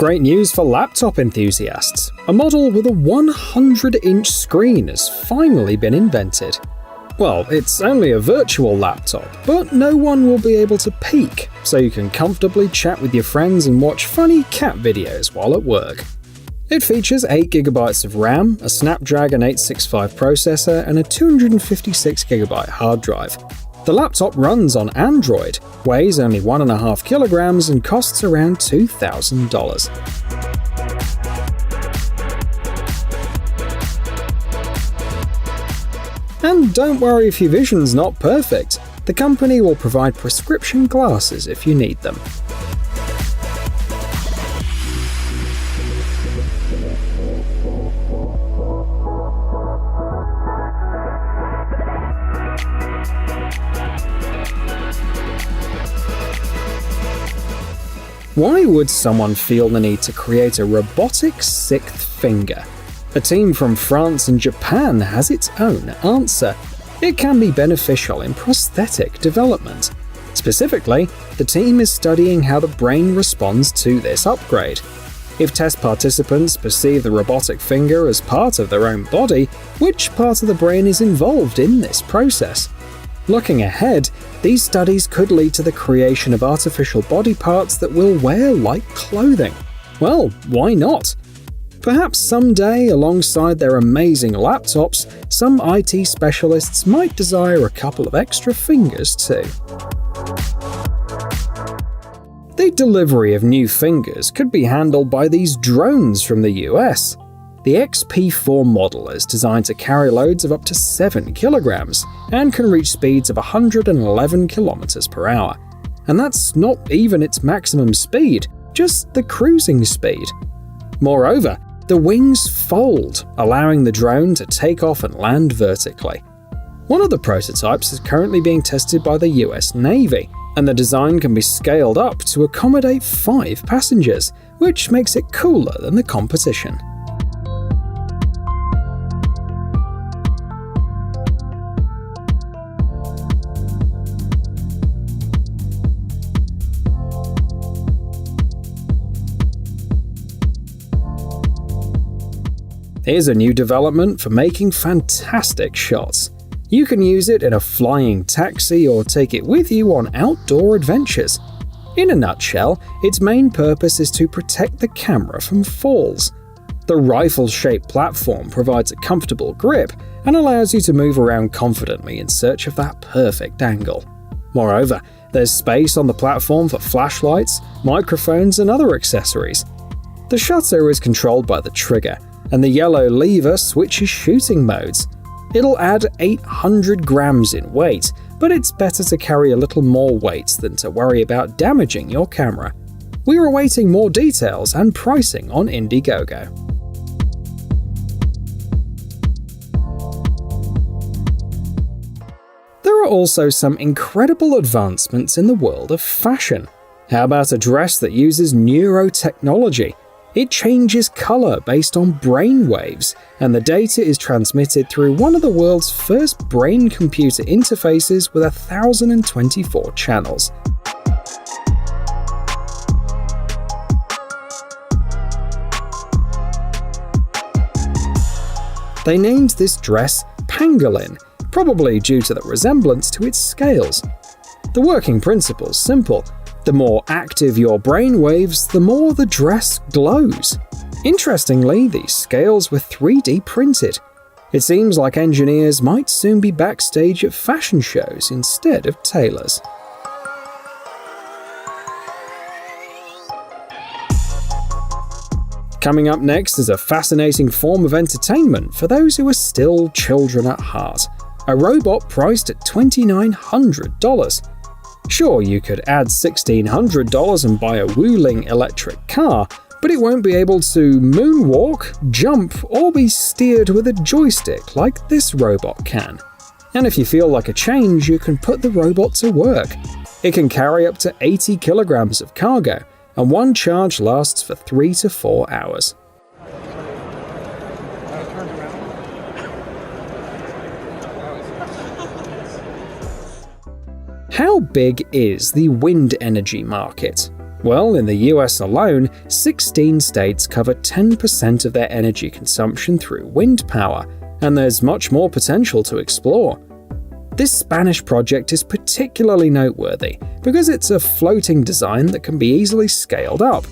Great news for laptop enthusiasts. A model with a 100-inch screen has finally been invented. Well, it's only a virtual laptop, but no one will be able to peek, so you can comfortably chat with your friends and watch funny cat videos while at work. It features 8GB of RAM, a Snapdragon 865 processor, and a 256GB hard drive. The laptop runs on Android, weighs only 1.5 kilograms, and costs around $2,000. And don't worry if your vision's not perfect. The company will provide prescription glasses if you need them. Why would someone feel the need to create a robotic sixth finger? A team from France and Japan has its own answer. It can be beneficial in prosthetic development. Specifically, the team is studying how the brain responds to this upgrade. If test participants perceive the robotic finger as part of their own body, which part of the brain is involved in this process? Looking ahead, these studies could lead to the creation of artificial body parts that we'll wear like clothing. Well, why not? Perhaps someday, alongside their amazing laptops, some IT specialists might desire a couple of extra fingers too. The delivery of new fingers could be handled by these drones from the US. The XP4 model is designed to carry loads of up to 7 kilograms and can reach speeds of 111 kilometers per hour. And that's not even its maximum speed, just the cruising speed. Moreover, the wings fold, allowing the drone to take off and land vertically. One of the prototypes is currently being tested by the US Navy, and the design can be scaled up to accommodate 5 passengers, which makes it cooler than the competition. Here's a new development for making fantastic shots. You can use it in a flying taxi or take it with you on outdoor adventures. In a nutshell, its main purpose is to protect the camera from falls. The rifle-shaped platform provides a comfortable grip and allows you to move around confidently in search of that perfect angle. Moreover, there's space on the platform for flashlights, microphones, and other accessories. The shutter is controlled by the trigger, and the yellow lever switches shooting modes. It'll add 800 grams in weight, but it's better to carry a little more weight than to worry about damaging your camera. We're awaiting more details and pricing on Indiegogo. There are also some incredible advancements in the world of fashion. How about a dress that uses neurotechnology? It changes color based on brain waves, and the data is transmitted through one of the world's first brain-computer interfaces with 1,024 channels. They named this dress Pangolin, probably due to the resemblance to its scales. The working principle's simple. The more active your brain waves, the more the dress glows. Interestingly, these scales were 3D printed. It seems like engineers might soon be backstage at fashion shows instead of tailors. Coming up next is a fascinating form of entertainment for those who are still children at heart. A robot priced at $2,900. Sure, you could add $1,600 and buy a Wuling electric car, but it won't be able to moonwalk, jump, or be steered with a joystick like this robot can. And if you feel like a change, you can put the robot to work. It can carry up to 80 kilograms of cargo, and one charge lasts for 3 to 4 hours. How big is the wind energy market? Well, in the US alone, 16 states cover 10% of their energy consumption through wind power, and there's much more potential to explore. This Spanish project is particularly noteworthy because it's a floating design that can be easily scaled up.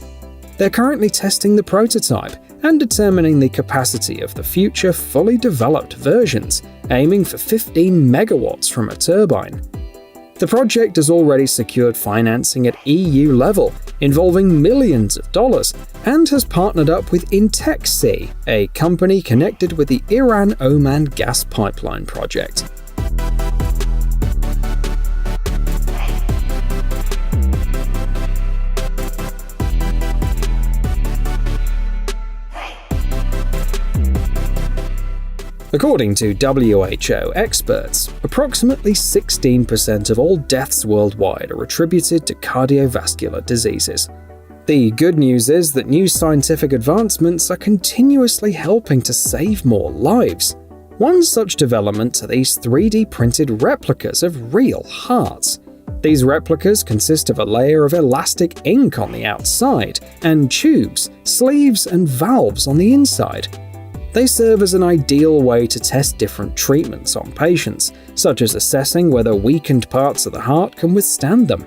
They're currently testing the prototype and determining the capacity of the future fully developed versions, aiming for 15 megawatts from a turbine. The project has already secured financing at EU level, involving millions of dollars, and has partnered up with Intexi, a company connected with the Iran-Oman gas pipeline project. According to WHO experts, approximately 16% of all deaths worldwide are attributed to cardiovascular diseases. The good news is that new scientific advancements are continuously helping to save more lives. One such development are these 3D printed replicas of real hearts. These replicas consist of a layer of elastic ink on the outside and tubes, sleeves, and valves on the inside. They serve as an ideal way to test different treatments on patients, such as assessing whether weakened parts of the heart can withstand them.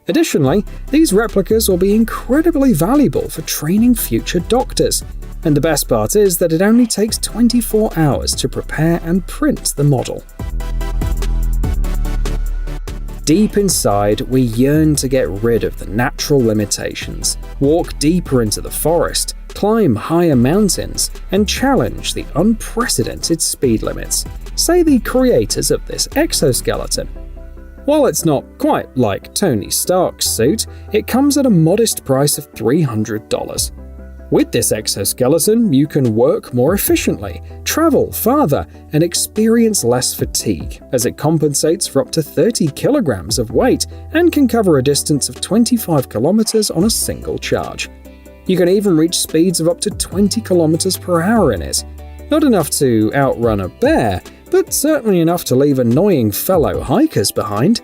Additionally, these replicas will be incredibly valuable for training future doctors, and the best part is that it only takes 24 hours to prepare and print the model. Deep inside, we yearn to get rid of the natural limitations, walk deeper into the forest, climb higher mountains, and challenge the unprecedented speed limits, say the creators of this exoskeleton. While it's not quite like Tony Stark's suit, it comes at a modest price of $300. With this exoskeleton, you can work more efficiently, travel farther, and experience less fatigue, as it compensates for up to 30 kilograms of weight and can cover a distance of 25 kilometers on a single charge. You can even reach speeds of up to 20 kilometers per hour in it. Not enough to outrun a bear, but certainly enough to leave annoying fellow hikers behind.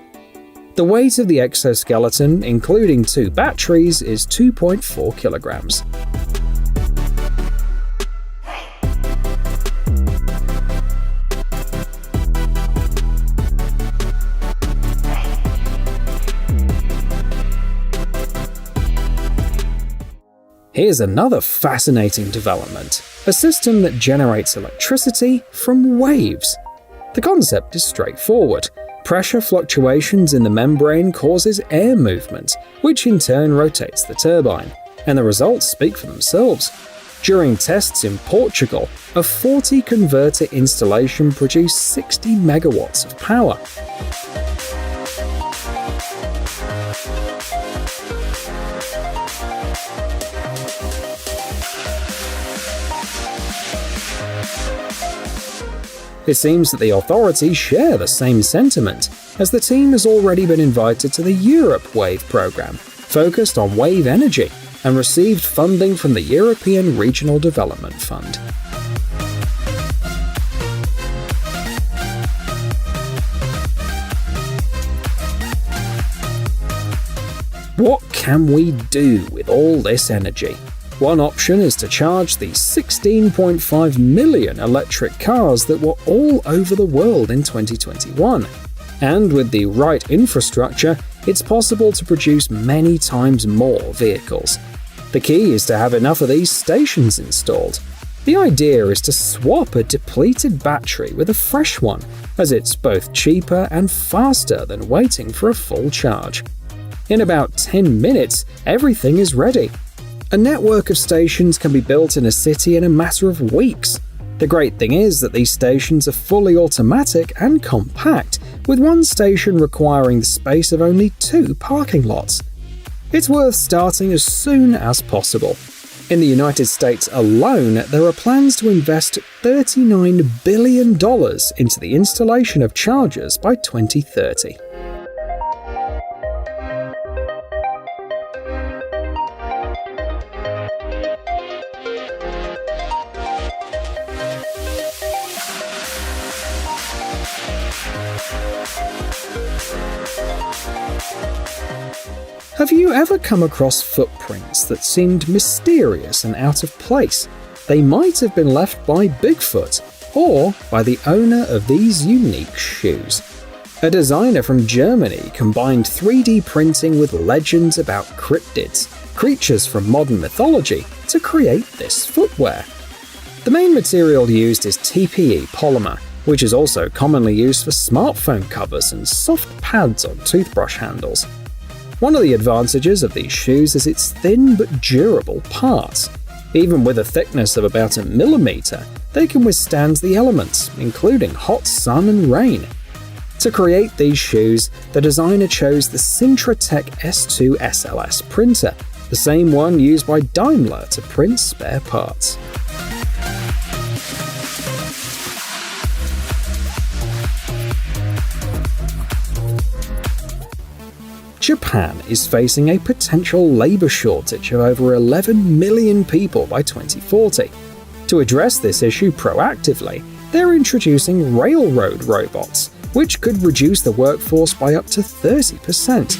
The weight of the exoskeleton, including 2 batteries, is 2.4 kilograms. Here's another fascinating development, a system that generates electricity from waves. The concept is straightforward. Pressure fluctuations in the membrane causes air movement, which in turn rotates the turbine, and the results speak for themselves. During tests in Portugal, a 40 converter installation produced 60 megawatts of power. It seems that the authorities share the same sentiment, as the team has already been invited to the Europe Wave program, focused on wave energy, and received funding from the European Regional Development Fund. What can we do with all this energy? One option is to charge the 16.5 million electric cars that were all over the world in 2021. And with the right infrastructure, it's possible to produce many times more vehicles. The key is to have enough of these stations installed. The idea is to swap a depleted battery with a fresh one, as it's both cheaper and faster than waiting for a full charge. In about 10 minutes, everything is ready. A network of stations can be built in a city in a matter of weeks. The great thing is that these stations are fully automatic and compact, with one station requiring the space of only 2 parking lots. It's worth starting as soon as possible. In the United States alone, there are plans to invest $39 billion into the installation of chargers by 2030. Have you ever come across footprints that seemed mysterious and out of place? They might have been left by Bigfoot or by the owner of these unique shoes. A designer from Germany combined 3D printing with legends about cryptids, creatures from modern mythology, to create this footwear. The main material used is TPE polymer, which is also commonly used for smartphone covers and soft pads on toothbrush handles. One of the advantages of these shoes is its thin but durable parts. Even with a thickness of about 1 millimeter, they can withstand the elements, including hot sun and rain. To create these shoes, the designer chose the Sintratec S2 SLS printer, the same one used by Daimler to print spare parts. Japan is facing a potential labor shortage of over 11 million people by 2040. To address this issue proactively, they're introducing railroad robots, which could reduce the workforce by up to 30%.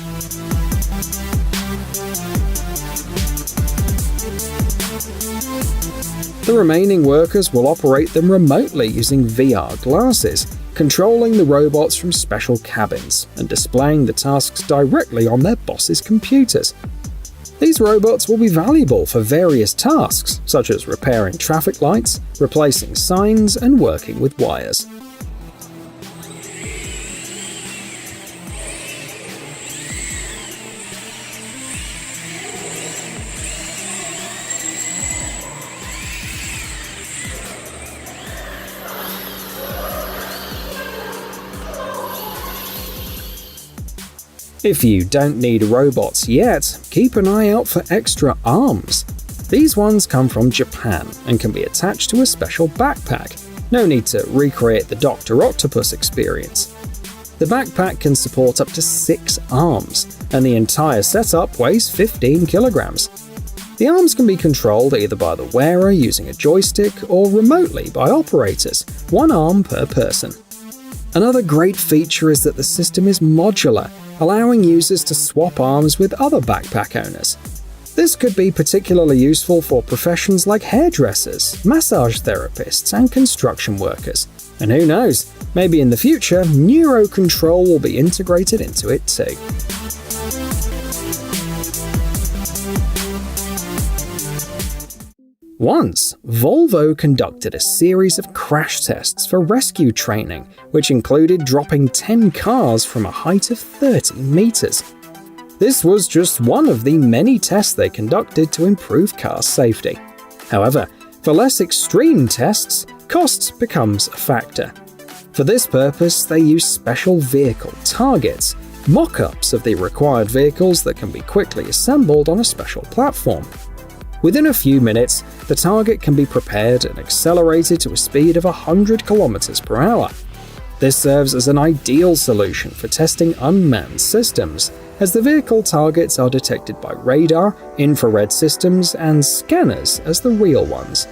The remaining workers will operate them remotely using VR glasses, controlling the robots from special cabins and displaying the tasks directly on their bosses' computers. These robots will be valuable for various tasks, such as repairing traffic lights, replacing signs, and working with wires. If you don't need robots yet, keep an eye out for extra arms. These ones come from Japan and can be attached to a special backpack. No need to recreate the Dr. Octopus experience. The backpack can support up to 6 arms, and the entire setup weighs 15 kilograms. The arms can be controlled either by the wearer using a joystick or remotely by operators, 1 arm per person. Another great feature is that the system is modular, allowing users to swap arms with other backpack owners. This could be particularly useful for professions like hairdressers, massage therapists, and construction workers. And who knows, maybe in the future, neurocontrol will be integrated into it too. Once, Volvo conducted a series of crash tests for rescue training, which included dropping 10 cars from a height of 30 meters. This was just one of the many tests they conducted to improve car safety. However, for less extreme tests, cost becomes a factor. For this purpose, they use special vehicle targets, mock-ups of the required vehicles that can be quickly assembled on a special platform. Within a few minutes, the target can be prepared and accelerated to a speed of 100 km per hour. This serves as an ideal solution for testing unmanned systems, as the vehicle targets are detected by radar, infrared systems, and scanners as the real ones.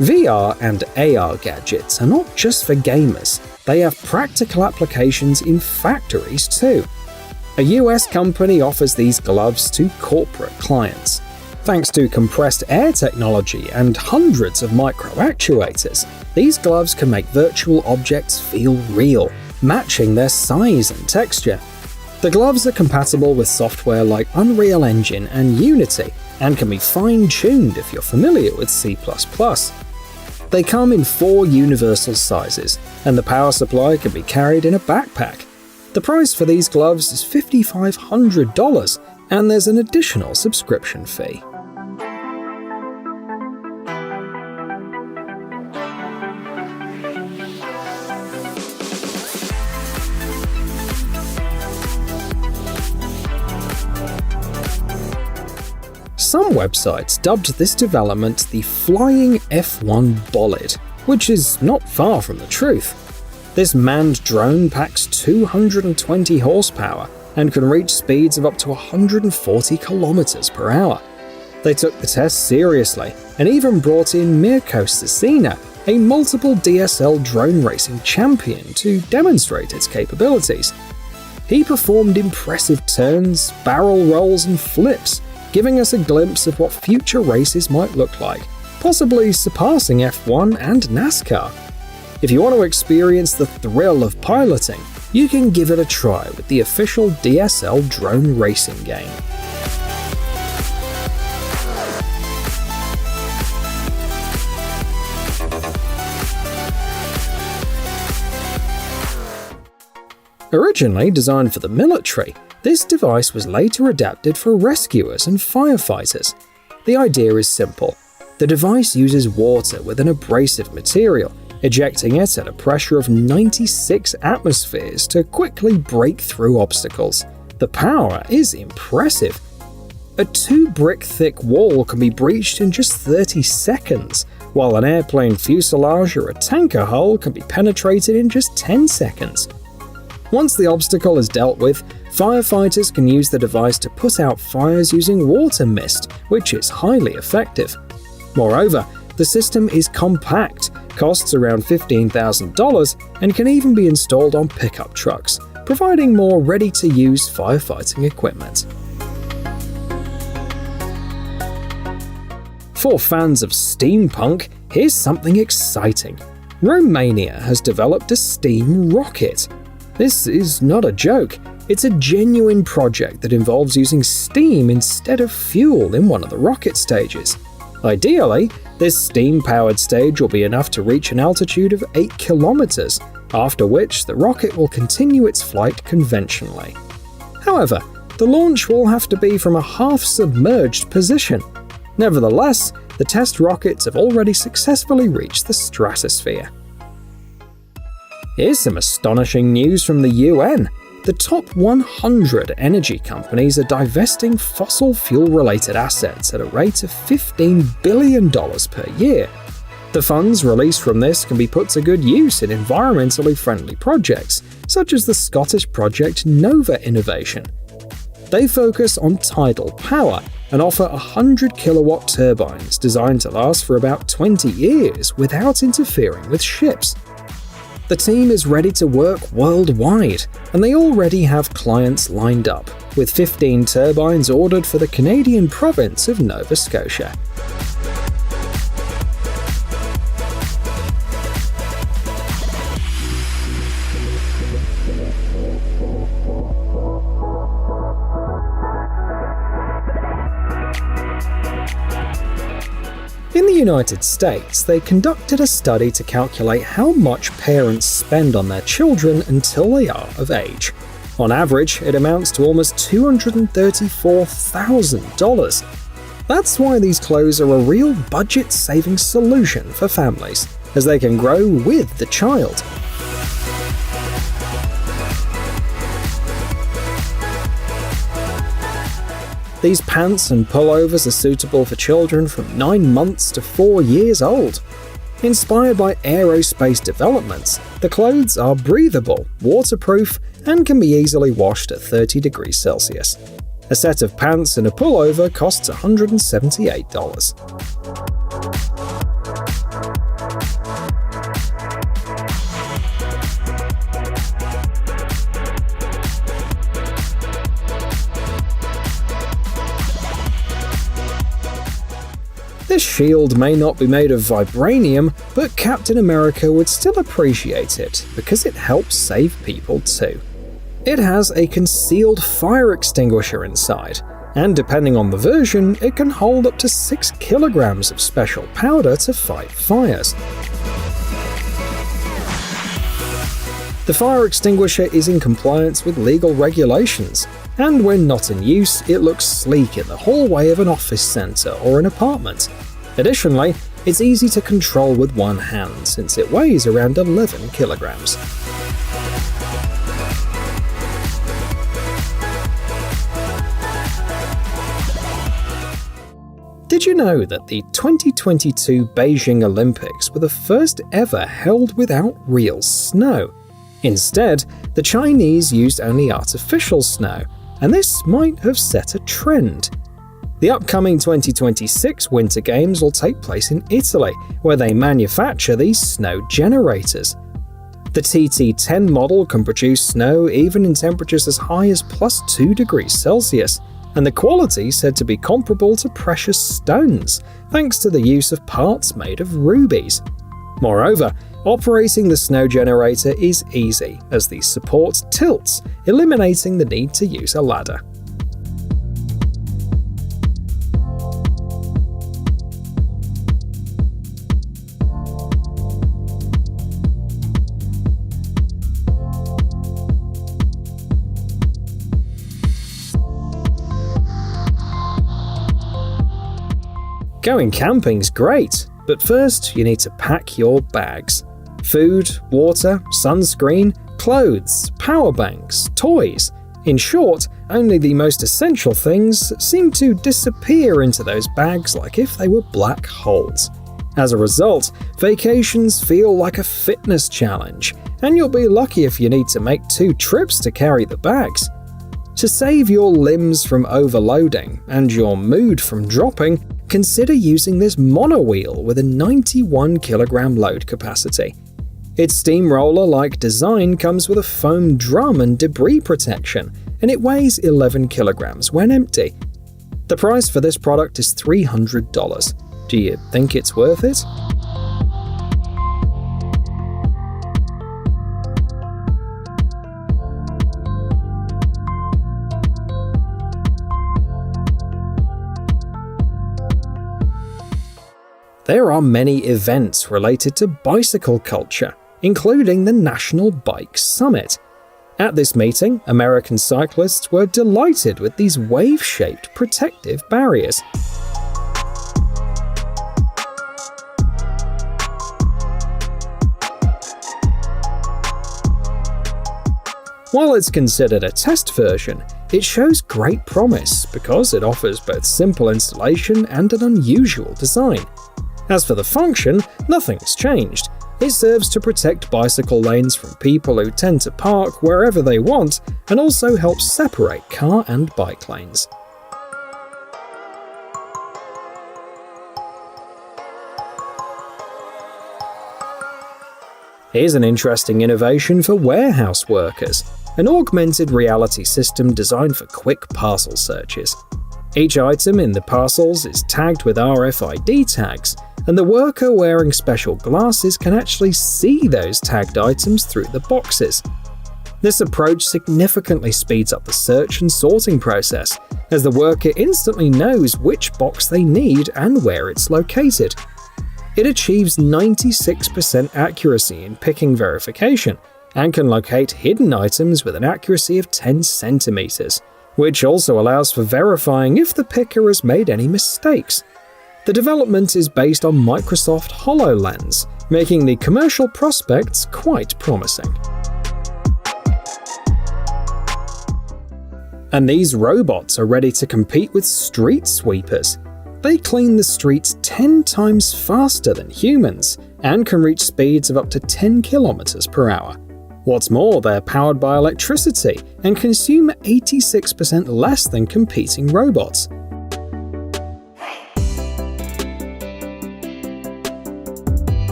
VR and AR gadgets are not just for gamers, they have practical applications in factories too. A US company offers these gloves to corporate clients. Thanks to compressed air technology and hundreds of micro actuators, these gloves can make virtual objects feel real, matching their size and texture. The gloves are compatible with software like Unreal Engine and Unity, and can be fine-tuned if you're familiar with C++. They come in 4 universal sizes, and the power supply can be carried in a backpack. The price for these gloves is $5,500, and there's an additional subscription fee. Some websites dubbed this development the Flying F1 Bolide, which is not far from the truth. This manned drone packs 220 horsepower and can reach speeds of up to 140 km per hour. They took the test seriously and even brought in Mirko Cecina, a multiple DSL drone racing champion, to demonstrate its capabilities. He performed impressive turns, barrel rolls, and flips, giving us a glimpse of what future races might look like, possibly surpassing F1 and NASCAR. If you want to experience the thrill of piloting, you can give it a try with the official DSL drone racing game. Originally designed for the military, this device was later adapted for rescuers and firefighters. The idea is simple. The device uses water with an abrasive material, ejecting it at a pressure of 96 atmospheres to quickly break through obstacles. The power is impressive. A 2-brick-thick wall can be breached in just 30 seconds, while an airplane fuselage or a tanker hull can be penetrated in just 10 seconds. Once the obstacle is dealt with, firefighters can use the device to put out fires using water mist, which is highly effective. Moreover, the system is compact, costs around $15,000, and can even be installed on pickup trucks, providing more ready-to-use firefighting equipment. For fans of steampunk, here's something exciting. Romania has developed a steam rocket. This is not a joke. It's a genuine project that involves using steam instead of fuel in one of the rocket stages. Ideally, this steam-powered stage will be enough to reach an altitude of 8 kilometers, after which the rocket will continue its flight conventionally. However, the launch will have to be from a half-submerged position. Nevertheless, the test rockets have already successfully reached the stratosphere. Here's some astonishing news from the UN. The top 100 energy companies are divesting fossil fuel-related assets at a rate of $15 billion per year. The funds released from this can be put to good use in environmentally friendly projects, such as the Scottish project Nova Innovation. They focus on tidal power and offer 100 kilowatt turbines designed to last for about 20 years without interfering with ships. The team is ready to work worldwide, and they already have clients lined up, with 15 turbines ordered for the Canadian province of Nova Scotia. In the United States, they conducted a study to calculate how much parents spend on their children until they are of age. On average, it amounts to almost $234,000. That's why these clothes are a real budget-saving solution for families, as they can grow with the child. These pants and pullovers are suitable for children from 9 months to 4 years old. Inspired by aerospace developments, the clothes are breathable, waterproof, and can be easily washed at 30 degrees Celsius. A set of pants and a pullover costs $178. This shield may not be made of vibranium, but Captain America would still appreciate it because it helps save people too. It has a concealed fire extinguisher inside, and depending on the version, it can hold up to 6 kilograms of special powder to fight fires. The fire extinguisher is in compliance with legal regulations, and when not in use, it looks sleek in the hallway of an office center or an apartment. Additionally, it's easy to control with one hand since it weighs around 11 kilograms. Did you know that the 2022 Beijing Olympics were the first ever held without real snow? Instead, the Chinese used only artificial snow, and this might have set a trend. The upcoming 2026 Winter Games will take place in Italy, where they manufacture these snow generators. The TT10 model can produce snow even in temperatures as high as +2 degrees Celsius, and the quality said to be comparable to precious stones, thanks to the use of parts made of rubies. Moreover, operating the snow generator is easy, as the support tilts, eliminating the need to use a ladder. Going camping's great, but first you need to pack your bags. Food, water, sunscreen, clothes, power banks, toys. In short, only the most essential things seem to disappear into those bags like if they were black holes. As a result, vacations feel like a fitness challenge, and you'll be lucky if you need to make 2 trips to carry the bags. To save your limbs from overloading and your mood from dropping, consider using this monowheel with a 91 kilogram load capacity. Its steamroller-like design comes with a foam drum and debris protection, and it weighs 11 kilograms when empty. The price for this product is $300. Do you think it's worth it? There are many events related to bicycle culture, including the National Bike Summit. At this meeting, American cyclists were delighted with these wave-shaped protective barriers. While it's considered a test version, it shows great promise because it offers both simple installation and an unusual design. As for the function, nothing's changed. It serves to protect bicycle lanes from people who tend to park wherever they want, and also helps separate car and bike lanes. Here's an interesting innovation for warehouse workers: an augmented reality system designed for quick parcel searches. Each item in the parcels is tagged with RFID tags, and the worker wearing special glasses can actually see those tagged items through the boxes. This approach significantly speeds up the search and sorting process, as the worker instantly knows which box they need and where it's located. It achieves 96% accuracy in picking verification, and can locate hidden items with an accuracy of 10 centimeters, which also allows for verifying if the picker has made any mistakes. The development is based on Microsoft HoloLens, making the commercial prospects quite promising. And these robots are ready to compete with street sweepers. They clean the streets 10 times faster than humans and can reach speeds of up to 10 kilometers per hour. What's more, they're powered by electricity and consume 86% less than competing robots.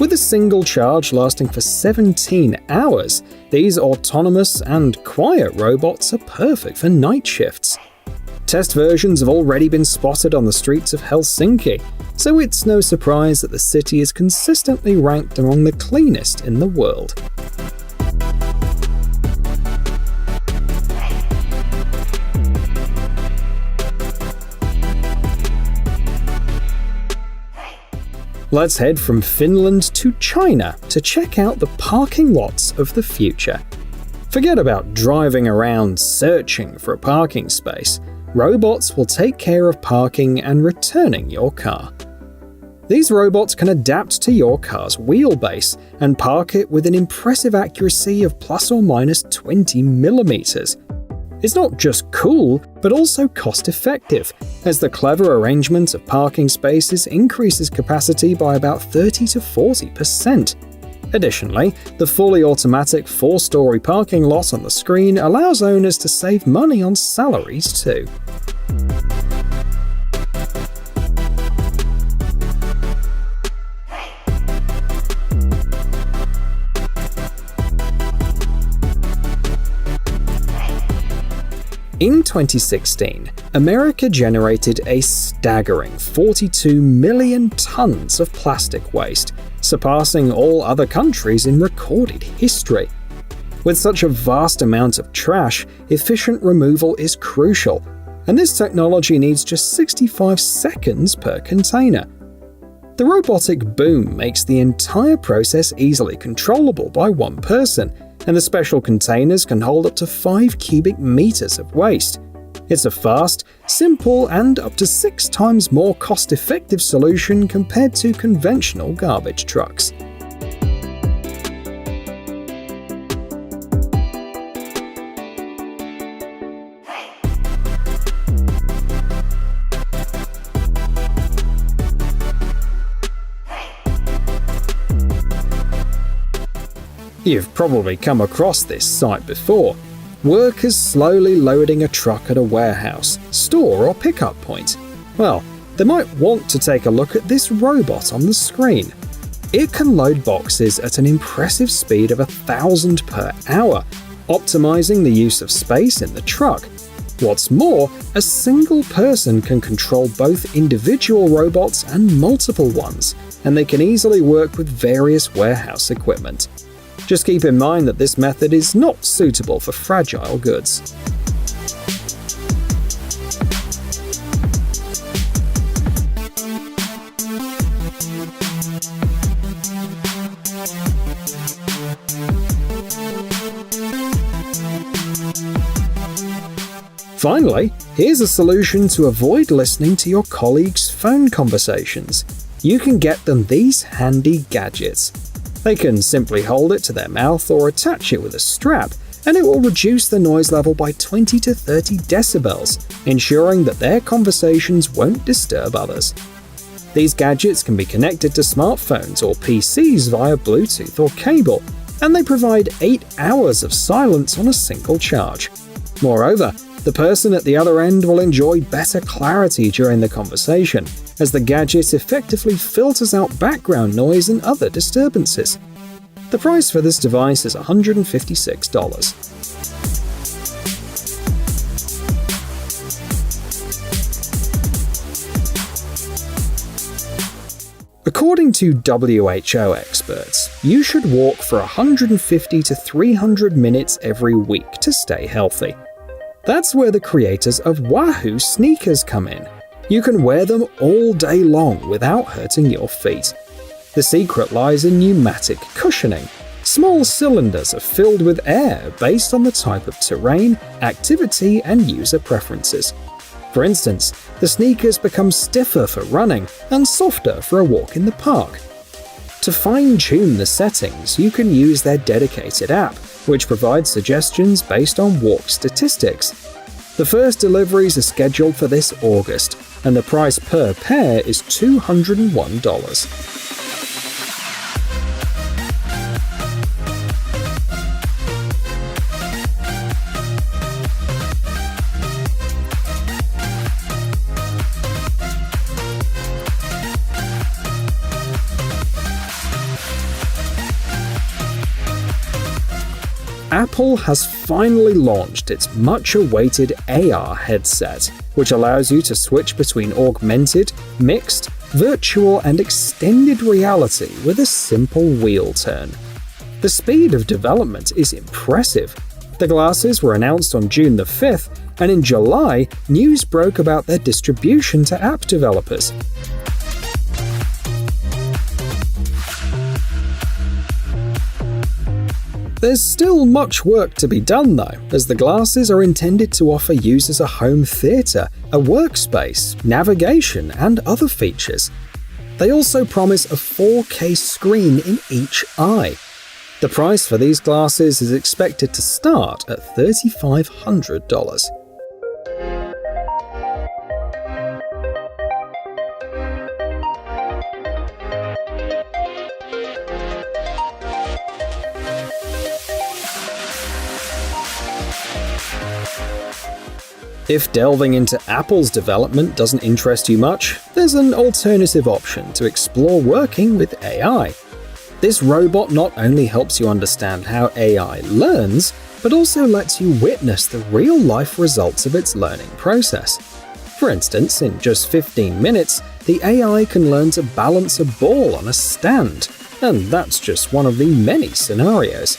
With a single charge lasting for 17 hours, these autonomous and quiet robots are perfect for night shifts. Test versions have already been spotted on the streets of Helsinki, so it's no surprise that the city is consistently ranked among the cleanest in the world. Let's head from Finland to China to check out the parking lots of the future. Forget about driving around searching for a parking space. Robots will take care of parking and returning your car. These robots can adapt to your car's wheelbase and park it with an impressive accuracy of plus or minus 20 millimeters. It's not just cool, but also cost-effective, as the clever arrangement of parking spaces increases capacity by about 30 to 40%. Additionally, the fully automatic 4-story parking lot on the screen allows owners to save money on salaries too. In 2016, America generated a staggering 42 million tons of plastic waste, surpassing all other countries in recorded history. With such a vast amount of trash, efficient removal is crucial, and this technology needs just 65 seconds per container. The robotic boom makes the entire process easily controllable by one person, and the special containers can hold up to 5 cubic meters of waste. It's a fast, simple, and up to 6 times more cost-effective solution compared to conventional garbage trucks. You've probably come across this sight before. Workers slowly loading a truck at a warehouse, store or pickup point. Well, they might want to take a look at this robot on the screen. It can load boxes at an impressive speed of 1,000 per hour, optimizing the use of space in the truck. What's more, a single person can control both individual robots and multiple ones, and they can easily work with various warehouse equipment. Just keep in mind that this method is not suitable for fragile goods. Finally, here's a solution to avoid listening to your colleagues' phone conversations. You can get them these handy gadgets. They can simply hold it to their mouth or attach it with a strap, and it will reduce the noise level by 20 to 30 decibels, ensuring that their conversations won't disturb others. These gadgets can be connected to smartphones or PCs via Bluetooth or cable, and they provide 8 hours of silence on a single charge. Moreover, the person at the other end will enjoy better clarity during the conversation, as the gadget effectively filters out background noise and other disturbances. The price for this device is $156. According to WHO experts, you should walk for 150 to 300 minutes every week to stay healthy. That's where the creators of Wahoo sneakers come in. You can wear them all day long without hurting your feet. The secret lies in pneumatic cushioning. Small cylinders are filled with air based on the type of terrain, activity, and user preferences. For instance, the sneakers become stiffer for running and softer for a walk in the park. To fine-tune the settings, you can use their dedicated app, which provides suggestions based on walk statistics. The first deliveries are scheduled for this August, and the price per pair is $201. Apple has finally launched its much-awaited AR headset, which allows you to switch between augmented, mixed, virtual, and extended reality with a simple wheel turn. The speed of development is impressive. The glasses were announced on June the 5th, and in July, news broke about their distribution to app developers. There's still much work to be done though, as the glasses are intended to offer users a home theater, a workspace, navigation, and other features. They also promise a 4K screen in each eye. The price for these glasses is expected to start at $3,500. If delving into Apple's development doesn't interest you much, there's an alternative option to explore working with AI. This robot not only helps you understand how AI learns, but also lets you witness the real-life results of its learning process. For instance, in just 15 minutes, the AI can learn to balance a ball on a stand, and that's just one of the many scenarios.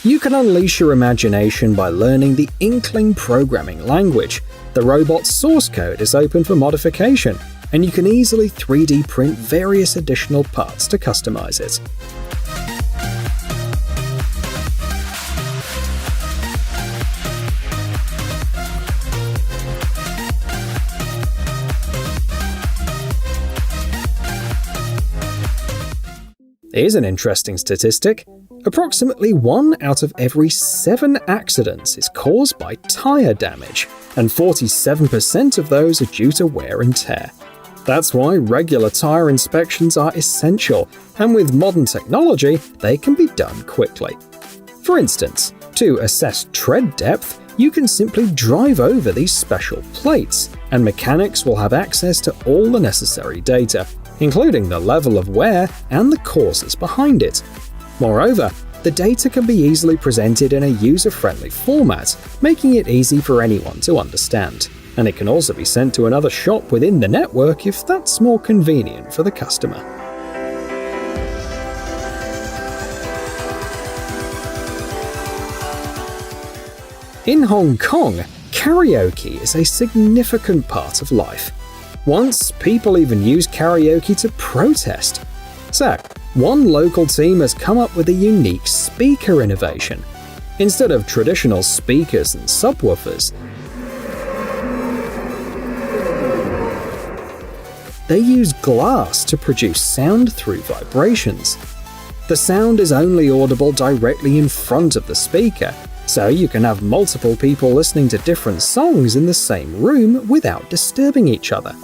You can unleash your imagination by learning the Inkling programming language. The robot's source code is open for modification, and you can easily 3D print various additional parts to customize it. Here's an interesting statistic. Approximately 1 out of every 7 accidents is caused by tire damage, and 47% of those are due to wear and tear. That's why regular tire inspections are essential, and with modern technology, they can be done quickly. For instance, to assess tread depth, you can simply drive over these special plates, and mechanics will have access to all the necessary data, including the level of wear and the causes behind it. Moreover, the data can be easily presented in a user-friendly format, making it easy for anyone to understand. And it can also be sent to another shop within the network if that's more convenient for the customer. In Hong Kong, karaoke is a significant part of life. Once, people even used karaoke to protest. So, one local team has come up with a unique speaker innovation. Instead of traditional speakers and subwoofers, they use glass to produce sound through vibrations. The sound is only audible directly in front of the speaker, so you can have multiple people listening to different songs in the same room without disturbing each other.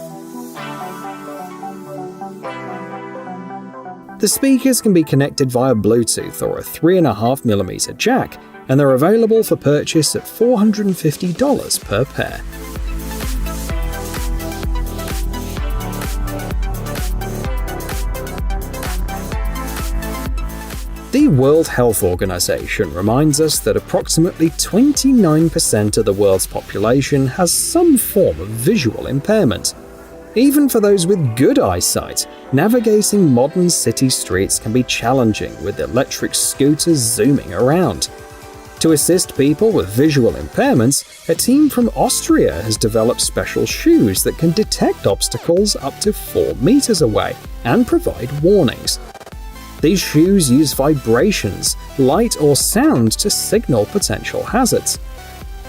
The speakers can be connected via Bluetooth or a 3.5mm jack, and they're available for purchase at $450 per pair. The World Health Organization reminds us that approximately 29% of the world's population has some form of visual impairment. Even for those with good eyesight, navigating modern city streets can be challenging with electric scooters zooming around. To assist people with visual impairments, a team from Austria has developed special shoes that can detect obstacles up to 4 meters away and provide warnings. These shoes use vibrations, light or sound to signal potential hazards.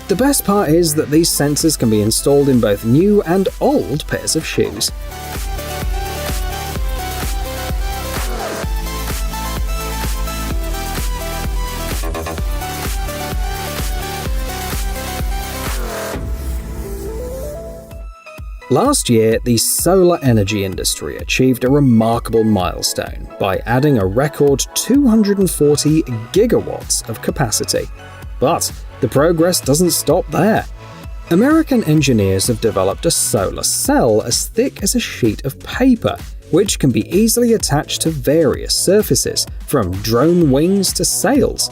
The best part is that these sensors can be installed in both new and old pairs of shoes. Last year, the solar energy industry achieved a remarkable milestone by adding a record 240 gigawatts of capacity. But the progress doesn't stop there. American engineers have developed a solar cell as thick as a sheet of paper, which can be easily attached to various surfaces, from drone wings to sails.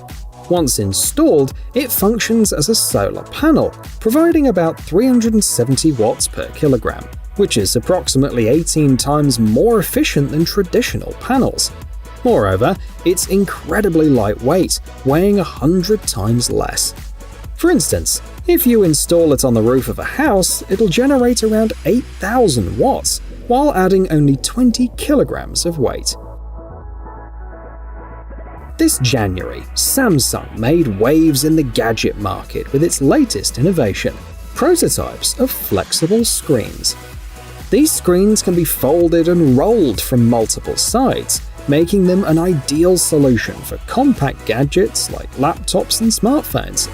Once installed, it functions as a solar panel, providing about 370 watts per kilogram, which is approximately 18 times more efficient than traditional panels. Moreover, it's incredibly lightweight, weighing 100 times less. For instance, if you install it on the roof of a house, it'll generate around 8,000 watts, while adding only 20 kilograms of weight. This January, Samsung made waves in the gadget market with its latest innovation, prototypes of flexible screens. These screens can be folded and rolled from multiple sides, making them an ideal solution for compact gadgets like laptops and smartphones.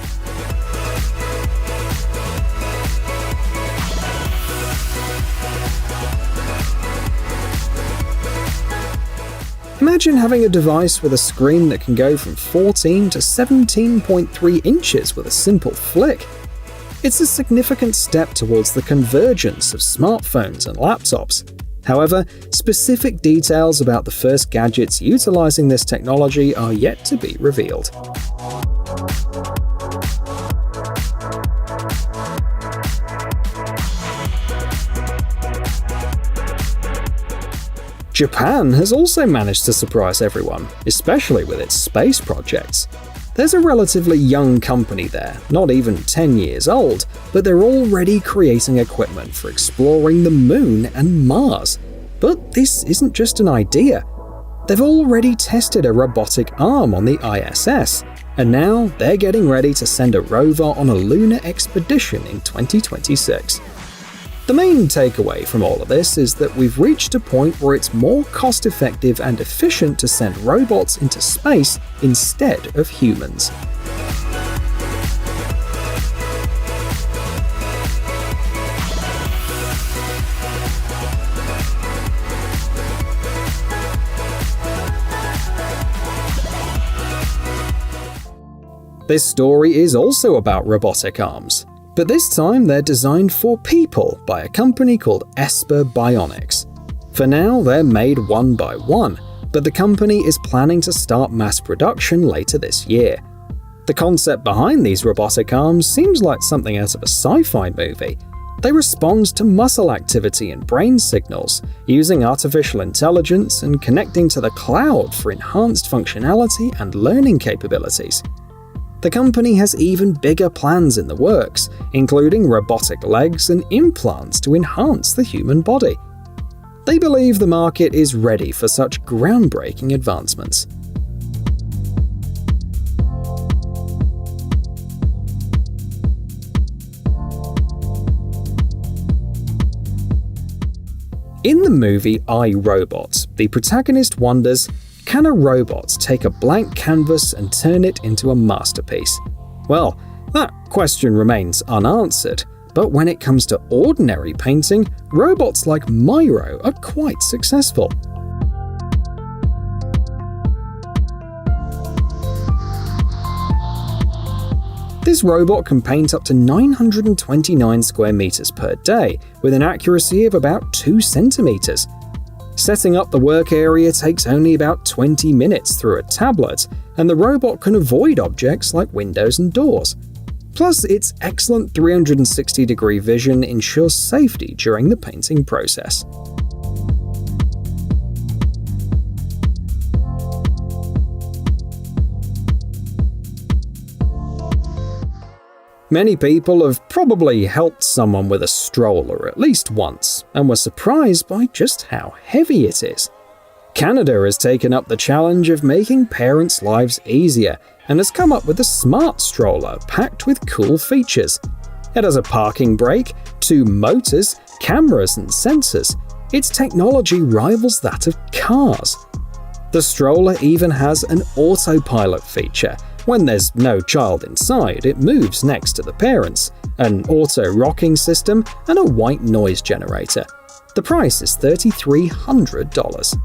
Imagine having a device with a screen that can go from 14 to 17.3 inches with a simple flick. It's a significant step towards the convergence of smartphones and laptops. However, specific details about the first gadgets utilizing this technology are yet to be revealed. Japan has also managed to surprise everyone, especially with its space projects. There's a relatively young company there, not even 10 years old, but they're already creating equipment for exploring the Moon and Mars. But this isn't just an idea. They've already tested a robotic arm on the ISS, and now they're getting ready to send a rover on a lunar expedition in 2026. The main takeaway from all of this is that we've reached a point where it's more cost-effective and efficient to send robots into space instead of humans. This story is also about robotic arms, but this time they're designed for people by a company called Esper Bionics. For now, they're made one by one, but the company is planning to start mass production later this year. The concept behind these robotic arms seems like something out of a sci-fi movie. They respond to muscle activity and brain signals, using artificial intelligence and connecting to the cloud for enhanced functionality and learning capabilities. The company has even bigger plans in the works, including robotic legs and implants to enhance the human body. They believe the market is ready for such groundbreaking advancements. In the movie I, Robot, the protagonist wonders, can a robot take a blank canvas and turn it into a masterpiece? Well, that question remains unanswered, but when it comes to ordinary painting, robots like Myro are quite successful. This robot can paint up to 929 square meters per day, with an accuracy of about 2 centimeters. Setting up the work area takes only about 20 minutes through a tablet, and the robot can avoid objects like windows and doors. Plus, its excellent 360-degree vision ensures safety during the painting process. Many people have probably helped someone with a stroller at least once, and were surprised by just how heavy it is. Canada has taken up the challenge of making parents' lives easier, and has come up with a smart stroller packed with cool features. It has a parking brake, 2 motors, cameras and sensors. Its technology rivals that of cars. The stroller even has an autopilot feature. When there's no child inside, it moves next to the parents, an auto-rocking system, and a white noise generator. The price is $3,300.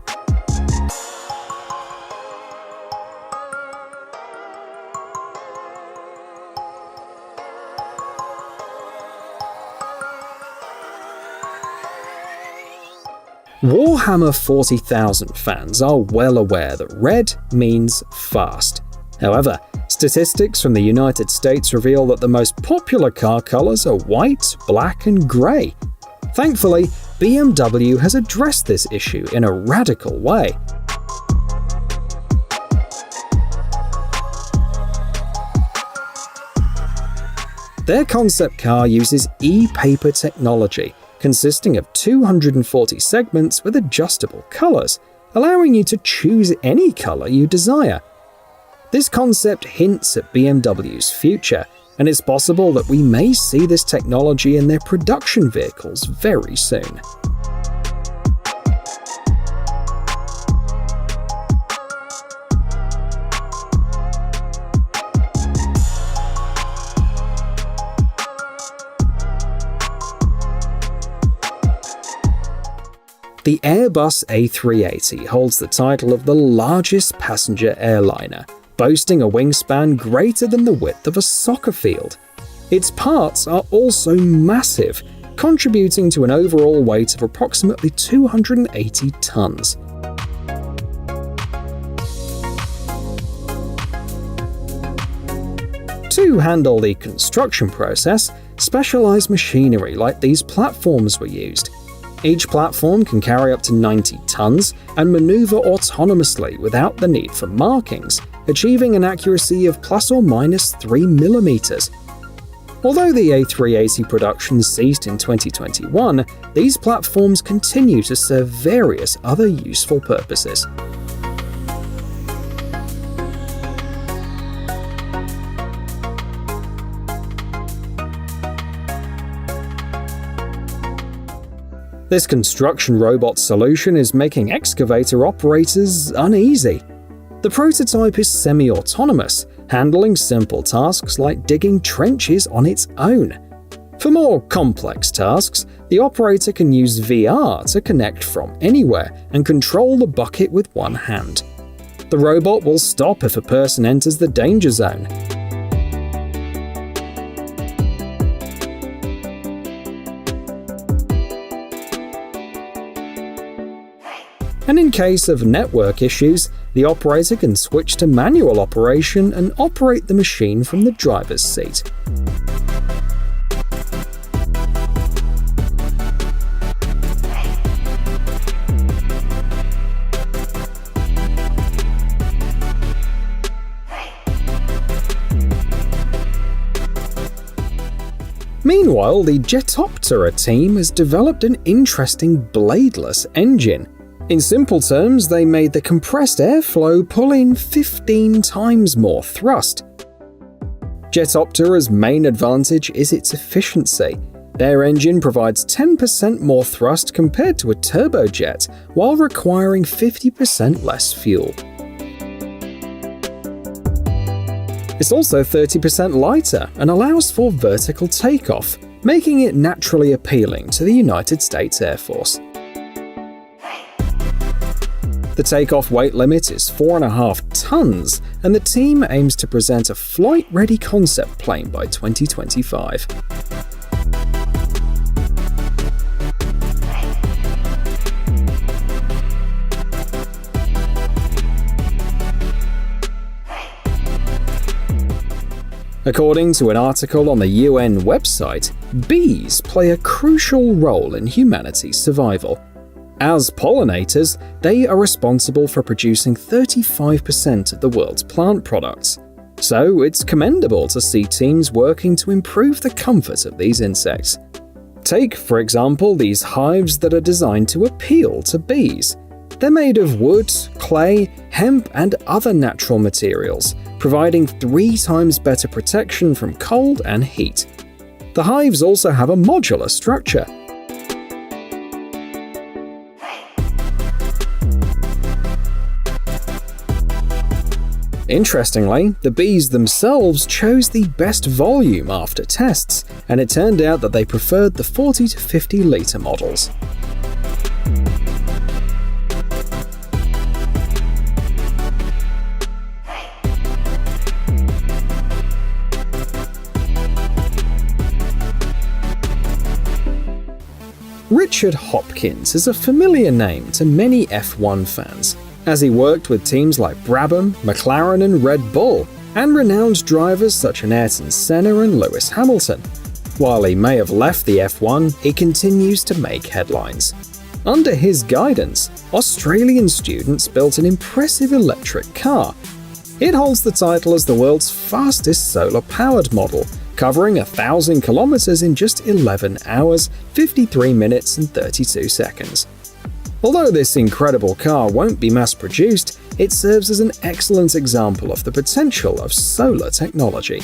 Warhammer 40,000 fans are well aware that red means fast. However, statistics from the United States reveal that the most popular car colors are white, black, and grey. Thankfully, BMW has addressed this issue in a radical way. Their concept car uses e-paper technology, consisting of 240 segments with adjustable colors, allowing you to choose any color you desire. This concept hints at BMW's future, and it's possible that we may see this technology in their production vehicles very soon. The Airbus A380 holds the title of the largest passenger airliner, boasting a wingspan greater than the width of a soccer field. Its parts are also massive, contributing to an overall weight of approximately 280 tons. To handle the construction process, specialized machinery like these platforms were used. Each platform can carry up to 90 tons and maneuver autonomously without the need for markings, achieving an accuracy of plus or minus 3 millimeters. Although the A380 production ceased in 2021, these platforms continue to serve various other useful purposes. This construction robot solution is making excavator operators uneasy. The prototype is semi-autonomous, handling simple tasks like digging trenches on its own. For more complex tasks, the operator can use VR to connect from anywhere and control the bucket with one hand. The robot will stop if a person enters the danger zone. And in case of network issues, the operator can switch to manual operation and operate the machine from the driver's seat. Meanwhile, the Jetoptera team has developed an interesting bladeless engine. In simple terms, they made the compressed airflow pull in 15 times more thrust. Jetoptera's main advantage is its efficiency. Their engine provides 10% more thrust compared to a turbojet, while requiring 50% less fuel. It's also 30% lighter and allows for vertical takeoff, making it naturally appealing to the United States Air Force. The takeoff weight limit is 4.5 tons, and the team aims to present a flight-ready concept plane by 2025. According to an article on the UN website, bees play a crucial role in humanity's survival. As pollinators, they are responsible for producing 35% of the world's plant products. So it's commendable to see teams working to improve the comfort of these insects. Take, for example, these hives that are designed to appeal to bees. They're made of wood, clay, hemp, and other natural materials, providing 3 times better protection from cold and heat. The hives also have a modular structure. Interestingly, the bees themselves chose the best volume after tests, and it turned out that they preferred the 40 to 50 litre models. Richard Hopkins is a familiar name to many F1 fans, as he worked with teams like Brabham, McLaren and Red Bull, and renowned drivers such as Ayrton Senna and Lewis Hamilton. While he may have left the F1, he continues to make headlines. Under his guidance, Australian students built an impressive electric car. It holds the title as the world's fastest solar-powered model, covering 1,000 kilometers in just 11 hours, 53 minutes and 32 seconds. Although this incredible car won't be mass-produced, it serves as an excellent example of the potential of solar technology.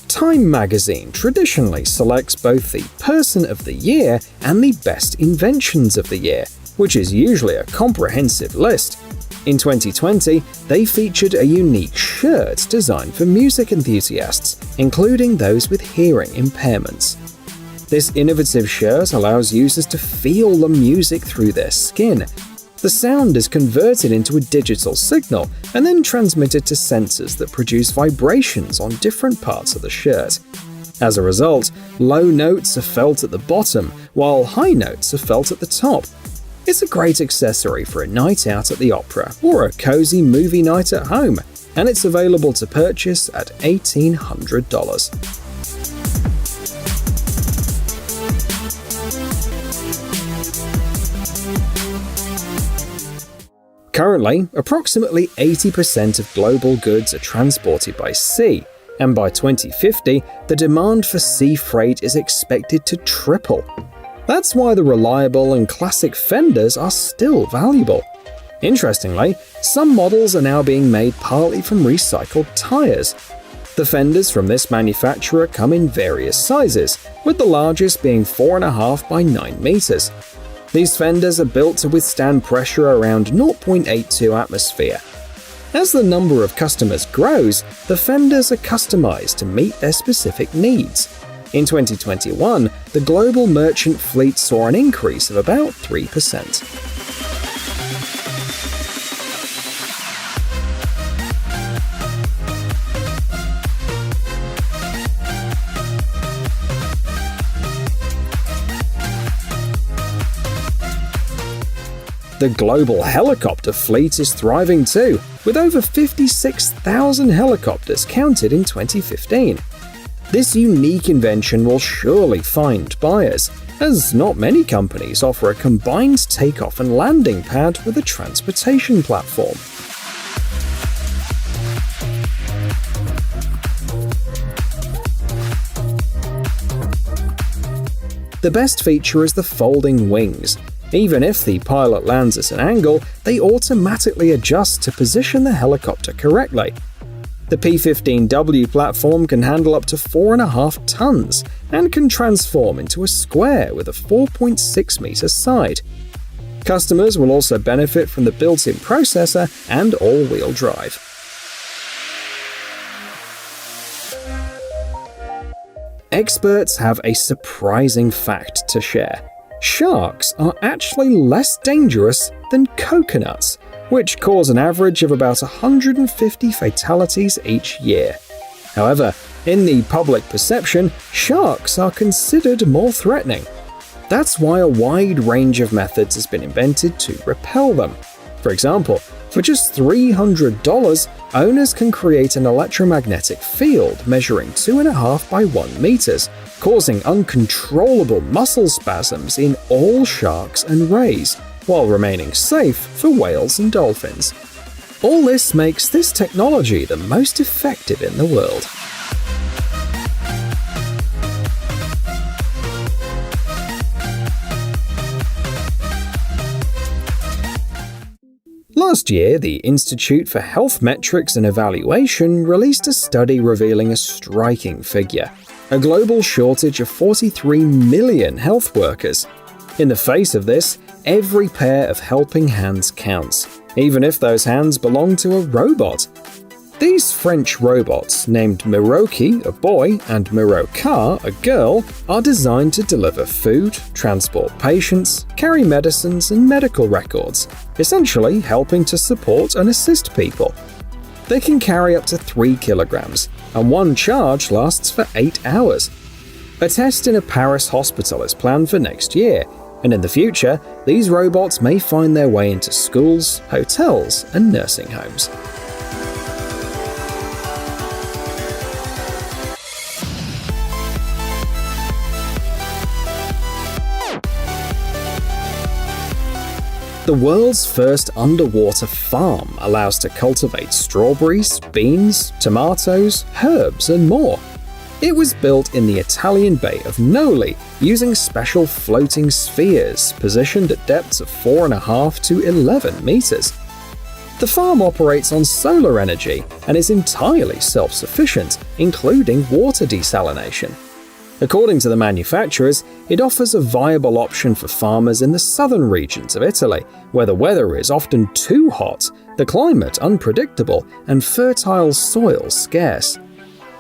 Time magazine traditionally selects both the Person of the Year and the Best Inventions of the Year, which is usually a comprehensive list. In 2020, they featured a unique shirt designed for music enthusiasts, including those with hearing impairments. This innovative shirt allows users to feel the music through their skin. The sound is converted into a digital signal and then transmitted to sensors that produce vibrations on different parts of the shirt. As a result, low notes are felt at the bottom, while high notes are felt at the top. It's a great accessory for a night out at the opera or a cozy movie night at home, and it's available to purchase at $1,800. Currently, approximately 80% of global goods are transported by sea, and by 2050, the demand for sea freight is expected to triple. That's why the reliable and classic fenders are still valuable. Interestingly, some models are now being made partly from recycled tires. The fenders from this manufacturer come in various sizes, with the largest being 4.5 by 9 meters. These fenders are built to withstand pressure around 0.82 atmosphere. As the number of customers grows, the fenders are customized to meet their specific needs. In 2021, the global merchant fleet saw an increase of about 3%. The global helicopter fleet is thriving too, with over 56,000 helicopters counted in 2015. This unique invention will surely find buyers, as not many companies offer a combined takeoff and landing pad with a transportation platform. The best feature is the folding wings. Even if the pilot lands at an angle, they automatically adjust to position the helicopter correctly. The P-15W platform can handle up to 4.5 tons and can transform into a square with a 4.6-meter side. Customers will also benefit from the built-in processor and all-wheel drive. Experts have a surprising fact to share. Sharks are actually less dangerous than coconuts, which cause an average of about 150 fatalities each year. However, in the public perception, sharks are considered more threatening. That's why a wide range of methods has been invented to repel them. For example, for just $300, owners can create an electromagnetic field measuring 2.5 by 1 meters, causing uncontrollable muscle spasms in all sharks and rays, while remaining safe for whales and dolphins. All this makes this technology the most effective in the world. Last year, the Institute for Health Metrics and Evaluation released a study revealing a striking figure: a global shortage of 43 million health workers. In the face of this, every pair of helping hands counts, even if those hands belong to a robot. These French robots, named Miroki, a boy, and Miroka, a girl, are designed to deliver food, transport patients, carry medicines, and medical records, essentially helping to support and assist people. They can carry up to 3 kilograms, and one charge lasts for 8 hours. A test in a Paris hospital is planned for next year, and in the future, these robots may find their way into schools, hotels, and nursing homes. The world's first underwater farm allows to cultivate strawberries, beans, tomatoes, herbs, and more. It was built in the Italian Bay of Noli using special floating spheres positioned at depths of 4.5 to 11 meters. The farm operates on solar energy and is entirely self-sufficient, including water desalination. According to the manufacturers, it offers a viable option for farmers in the southern regions of Italy, where the weather is often too hot, the climate unpredictable, and fertile soil scarce.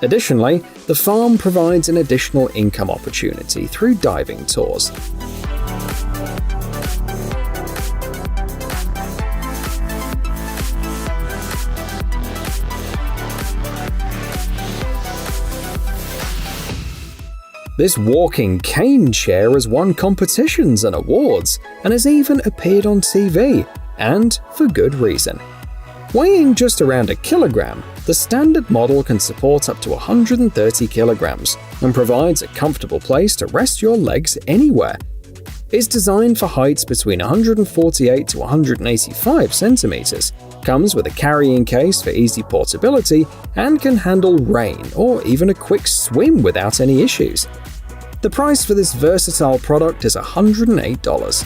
Additionally, the farm provides an additional income opportunity through diving tours. This walking cane chair has won competitions and awards, and has even appeared on TV, and for good reason. Weighing just around a kilogram, the standard model can support up to 130 kilograms and provides a comfortable place to rest your legs anywhere. It's designed for heights between 148 to 185 centimeters, comes with a carrying case for easy portability, and can handle rain or even a quick swim without any issues. The price for this versatile product is $108.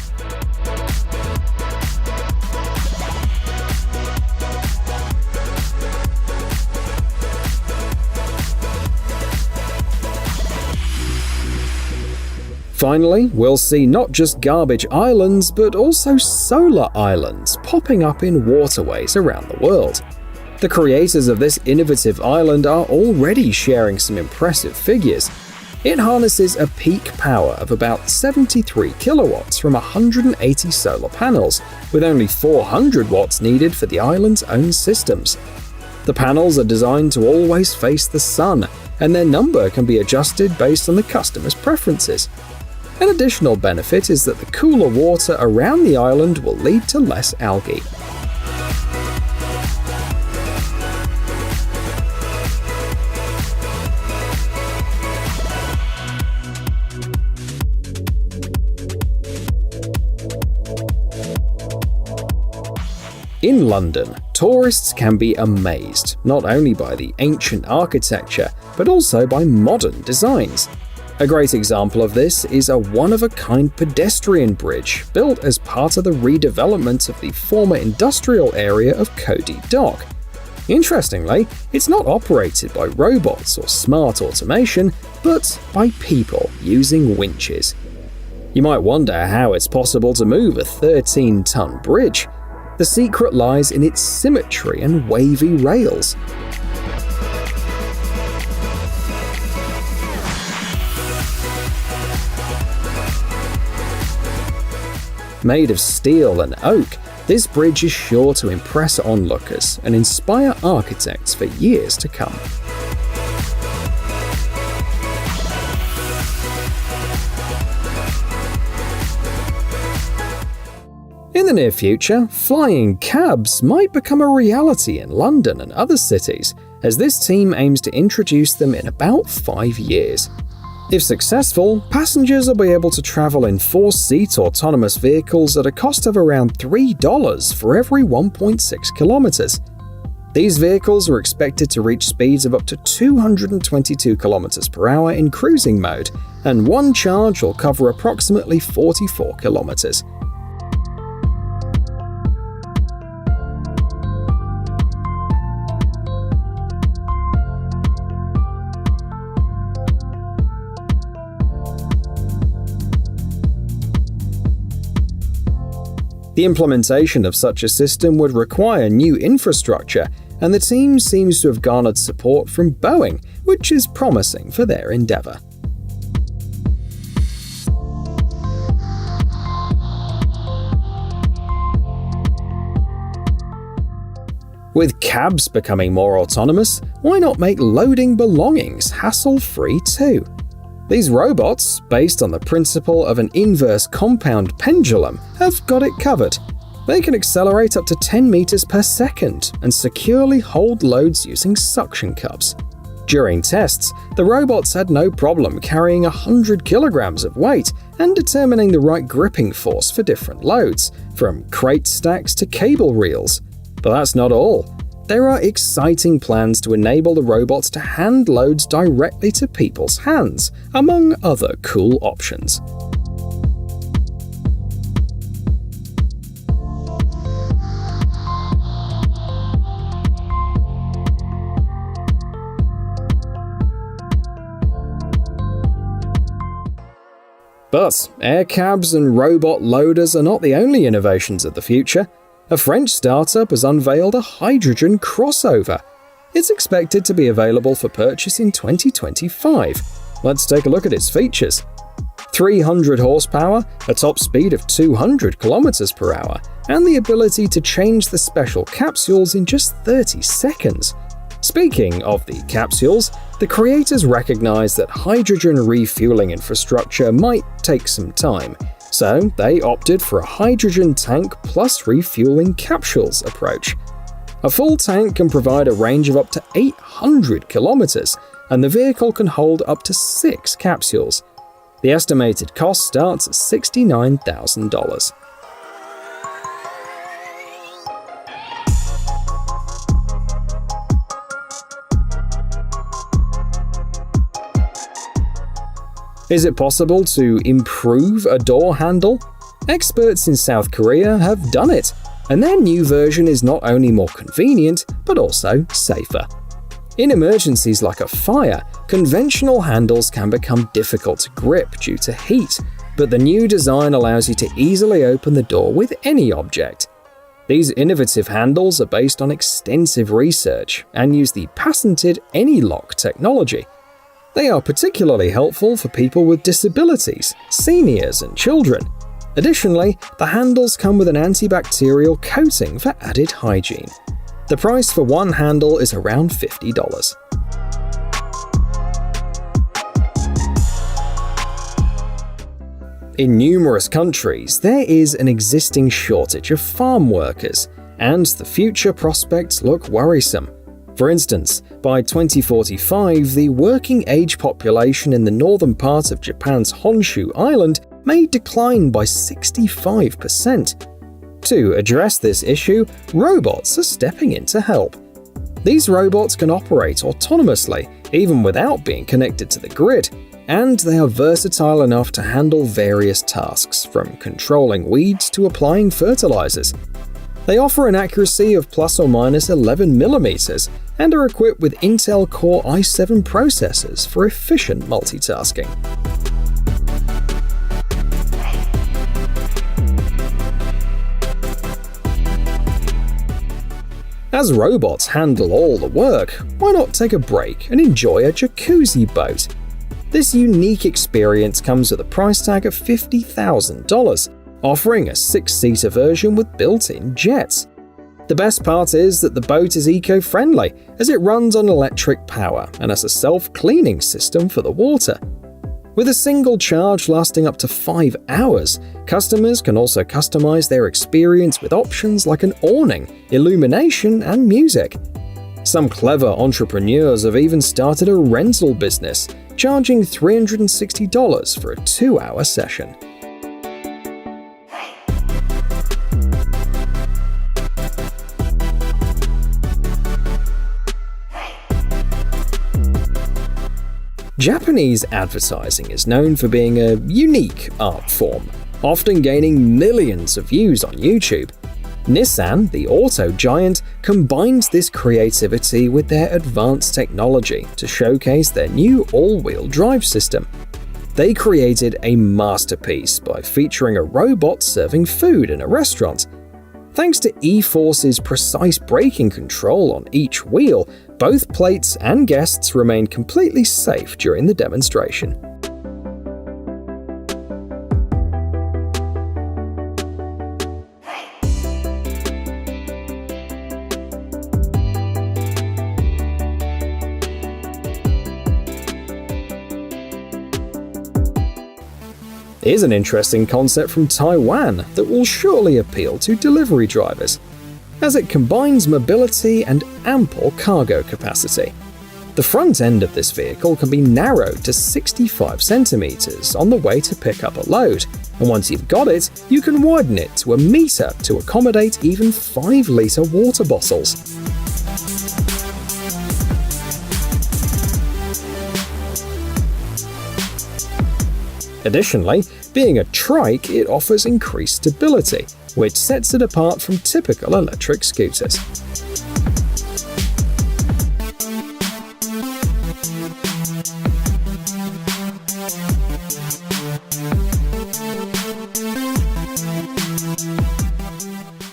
Finally, we'll see not just garbage islands, but also solar islands popping up in waterways around the world. The creators of this innovative island are already sharing some impressive figures. It harnesses a peak power of about 73 kilowatts from 180 solar panels, with only 400 watts needed for the island's own systems. The panels are designed to always face the sun, and their number can be adjusted based on the customer's preferences. An additional benefit is that the cooler water around the island will lead to less algae. In London, tourists can be amazed not only by the ancient architecture, but also by modern designs. A great example of this is a one-of-a-kind pedestrian bridge built as part of the redevelopment of the former industrial area of Cody Dock. Interestingly, it's not operated by robots or smart automation, but by people using winches. You might wonder how it's possible to move a 13-ton bridge. The secret lies in its symmetry and wavy rails. Made of steel and oak, this bridge is sure to impress onlookers and inspire architects for years to come. In the near future, flying cabs might become a reality in London and other cities, as this team aims to introduce them in about 5 years. If successful, passengers will be able to travel in 4-seat autonomous vehicles at a cost of around $3 for every 1.6 kilometers. These vehicles are expected to reach speeds of up to 222 kilometers per hour in cruising mode, and one charge will cover approximately 44 kilometers. The implementation of such a system would require new infrastructure, and the team seems to have garnered support from Boeing, which is promising for their endeavor. With cabs becoming more autonomous, why not make loading belongings hassle-free too? These robots, based on the principle of an inverse compound pendulum, have got it covered. They can accelerate up to 10 meters per second and securely hold loads using suction cups. During tests, the robots had no problem carrying 100 kilograms of weight and determining the right gripping force for different loads, from crate stacks to cable reels. But that's not all. There are exciting plans to enable the robots to hand loads directly to people's hands, among other cool options. But air cabs and robot loaders are not the only innovations of the future. A French startup has unveiled a hydrogen crossover. It's expected to be available for purchase in 2025. Let's take a look at its features. 300 horsepower, a top speed of 200 kilometers per hour, and the ability to change the special capsules in just 30 seconds. Speaking of the capsules, the creators recognize that hydrogen refueling infrastructure might take some time, so they opted for a hydrogen tank plus refueling capsules approach. A full tank can provide a range of up to 800 kilometers, and the vehicle can hold up to 6 capsules. The estimated cost starts at $69,000. Is it possible to improve a door handle? Experts in South Korea have done it, and their new version is not only more convenient, but also safer. In emergencies like a fire, conventional handles can become difficult to grip due to heat, but the new design allows you to easily open the door with any object. These innovative handles are based on extensive research and use the patented AnyLock technology. They are particularly helpful for people with disabilities, seniors, and children. Additionally, the handles come with an antibacterial coating for added hygiene. The price for one handle is around $50. In numerous countries, there is an existing shortage of farm workers, and the future prospects look worrisome. For instance, by 2045, the working-age population in the northern part of Japan's Honshu Island may decline by 65%. To address this issue, robots are stepping in to help. These robots can operate autonomously, even without being connected to the grid, and they are versatile enough to handle various tasks, from controlling weeds to applying fertilizers. They offer an accuracy of plus or minus 11 millimeters and are equipped with Intel Core i7 processors for efficient multitasking. As robots handle all the work, why not take a break and enjoy a jacuzzi boat? This unique experience comes with a price tag of $50,000, offering a 6-seater version with built-in jets. The best part is that the boat is eco-friendly, as it runs on electric power and has a self-cleaning system for the water. With a single charge lasting up to 5 hours, customers can also customize their experience with options like an awning, illumination, and music. Some clever entrepreneurs have even started a rental business, charging $360 for a 2-hour session. Japanese advertising is known for being a unique art form, often gaining millions of views on YouTube. Nissan, the auto giant, combines this creativity with their advanced technology to showcase their new all-wheel drive system. They created a masterpiece by featuring a robot serving food in a restaurant. Thanks to E-Force's precise braking control on each wheel, both plates and guests remained completely safe during the demonstration. Here's an interesting concept from Taiwan that will surely appeal to delivery drivers, as it combines mobility and ample cargo capacity. The front end of this vehicle can be narrowed to 65 centimeters on the way to pick up a load, and once you've got it, you can widen it to 1 meter to accommodate even 5-liter water bottles. Additionally, being a trike, it offers increased stability, which sets it apart from typical electric scooters.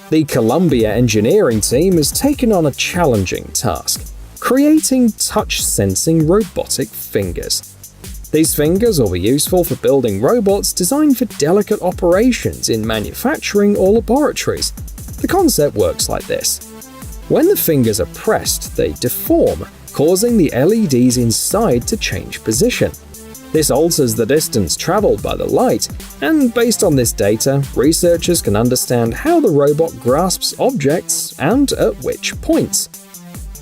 The Columbia engineering team has taken on a challenging task, creating touch-sensing robotic fingers. These fingers will be useful for building robots designed for delicate operations in manufacturing or laboratories. The concept works like this. When the fingers are pressed, they deform, causing the LEDs inside to change position. This alters the distance traveled by the light, and based on this data, researchers can understand how the robot grasps objects and at which points.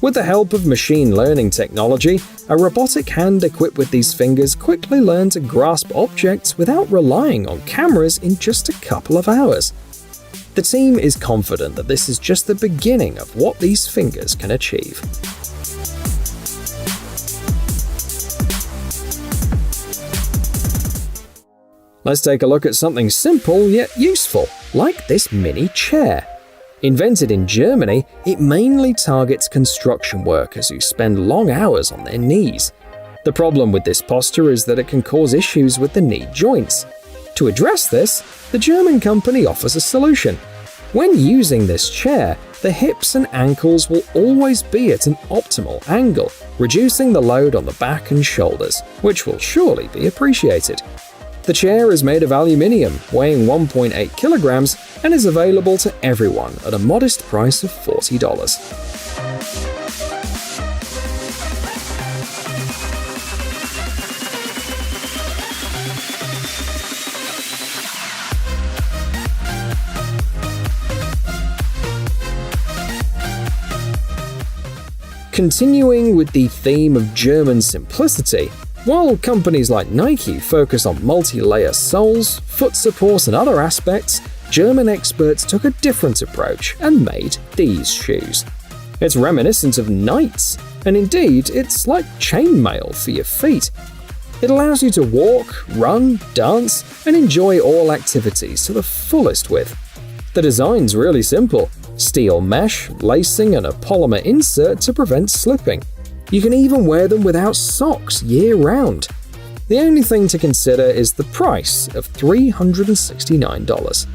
With the help of machine learning technology, a robotic hand equipped with these fingers quickly learned to grasp objects without relying on cameras in just a couple of hours. The team is confident that this is just the beginning of what these fingers can achieve. Let's take a look at something simple yet useful, like this mini chair. Invented in Germany, it mainly targets construction workers who spend long hours on their knees. The problem with this posture is that it can cause issues with the knee joints. To address this, the German company offers a solution. When using this chair, the hips and ankles will always be at an optimal angle, reducing the load on the back and shoulders, which will surely be appreciated. The chair is made of aluminium, weighing 1.8 kilograms, and is available to everyone at a modest price of $40. Continuing with the theme of German simplicity, while companies like Nike focus on multi-layer soles, foot support and other aspects, German experts took a different approach and made these shoes. It's reminiscent of knights, and indeed, it's like chainmail for your feet. It allows you to walk, run, dance, and enjoy all activities to the fullest with. The design's really simple: steel mesh, lacing, and a polymer insert to prevent slipping. You can even wear them without socks year-round. The only thing to consider is the price of $369.